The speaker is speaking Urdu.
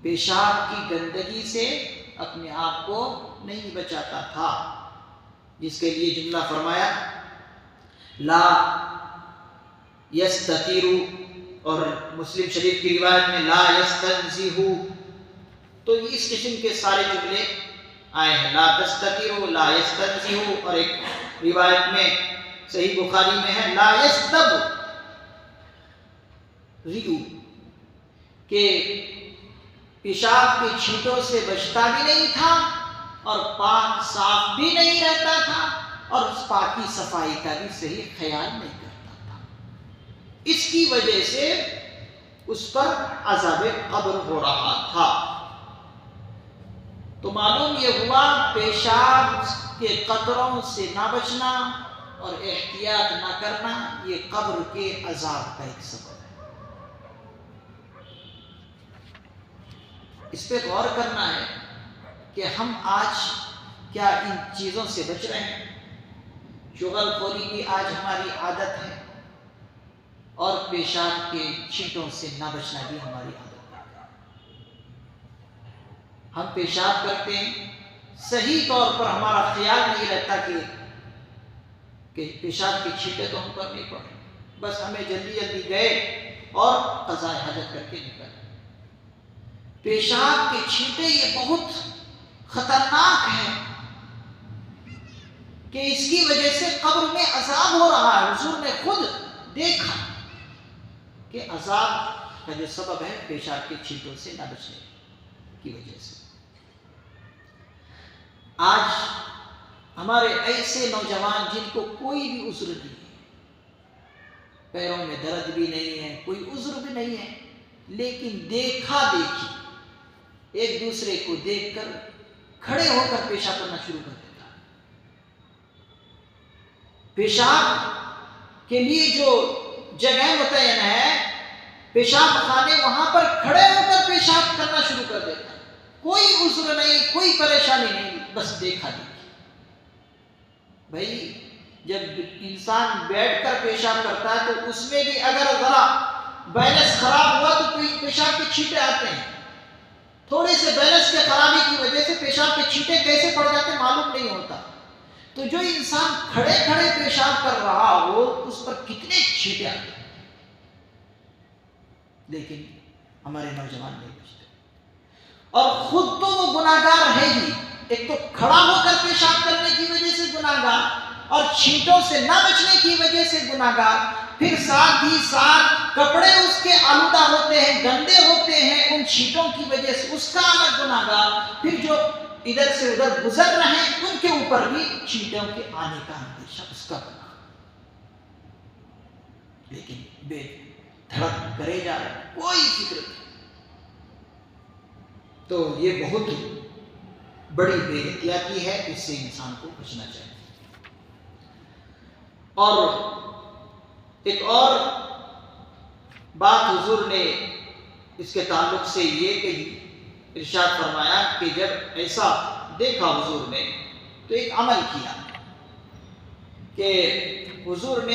پیشاب کی گندگی سے اپنے آپ کو نہیں بچاتا تھا، جس کے لیے جملہ فرمایا لا یستتر، اور مسلم شریف کی روایت میں لا یستنزہ. تو اس قسم کے سارے جملے آئے ہیں، لا تستتر، لا یستنزہ، اور ایک روایت میں صحیح بخاری میں ہے لا یستبرئ، کہ پیشاب کے چھینٹوں سے بچتا بھی نہیں تھا اور پاک صاف بھی نہیں رہتا تھا، اور اس پاکی صفائی کا بھی صحیح خیال نہیں کرتا تھا. اس کی وجہ سے اس پر عذاب قبر ہو رہا تھا. تو معلوم یہ ہوا پیشاب کے قطروں سے نہ بچنا اور احتیاط نہ کرنا یہ قبر کے عذاب کا ایک سبب ہے. اس پہ غور کرنا ہے کہ ہم آج کیا ان چیزوں سے بچ رہے ہیں. چغل خوری بھی آج ہماری عادت ہے، اور پیشاب کے چھینٹوں سے نہ بچنا بھی ہماری عادت ہے. ہم پیشاب کرتے ہیں، صحیح طور پر ہمارا خیال نہیں رہتا کہ پیشاب کے چھینٹے تو ہم پر نہیں پڑے، بس ہمیں جلدی جلدی گئے اور قضاء حاجت کر کے نکل. پیشاب کے چھینٹے یہ بہت خطرناک ہیں کہ اس کی وجہ سے قبر میں عذاب ہو رہا ہے. حضور نے خود دیکھا کہ عذاب کا جو سبب ہے پیشاب کے چھینٹوں سے نہ بچنے کی وجہ سے. آج ہمارے ایسے نوجوان جن کو کوئی بھی عذر نہیں ہے، پیروں میں درد بھی نہیں ہے، کوئی عذر بھی نہیں ہے، لیکن دیکھا دیکھی ایک دوسرے کو دیکھ کر کھڑے ہو کر پیشاب کرنا شروع کر دیتا. پیشاب کے لیے جو جگہ متعین ہے پیشاب خانے، وہاں پر کھڑے ہو کر پیشاب کرنا شروع کر دیتا. کوئی عذر نہیں، کوئی پریشانی نہیں، بس دیکھا دیکھی. بھائی جب انسان بیٹھ کر پیشاب کرتا ہے تو اس میں بھی اگر ذرا بیلنس خراب ہوا تو پیشاب کے چھینٹے آتے ہیں. تھوڑے سے بیلنس کے خرابی کی وجہ سے پیشاب کے چھینٹے کیسے پڑ جاتے معلوم نہیں ہوتا. تو جو انسان کھڑے کھڑے پیشاب کر رہا ہو اس پر کتنے چھینٹے آتے ہیں. لیکن ہمارے نوجوان نہیں بچتے، اور خود تو وہ گناہگار ہے ہی. ایک تو کھڑا ہو کر پیشاب کرنے کی وجہ سے گناہگار، اور چھینٹوں سے نہ بچنے کی وجہ سے گناہگار. پھر ساتھ ہی ساتھ کپڑے اس کے آلودہ ہوتے ہیں، گندے ہوتے ہیں ان چھینٹوں کی وجہ سے، اس کا الگ گناہگار. پھر جو ادھر سے ادھر گزر رہے ہیں ان کے اوپر بھی چھینٹوں کے آنے کا اندیشہ، اس کا گناہ. لیکن بے دھڑک کرے جا رہے، کوئی فکر نہیں. تو یہ بہت بڑی بے احتیاطی ہے، اس سے انسان کو بچنا چاہیے. اور ایک اور بات حضور نے اس کے تعلق سے یہ کہی، ارشاد فرمایا کہ جب ایسا دیکھا حضور نے تو ایک عمل کیا کہ حضور نے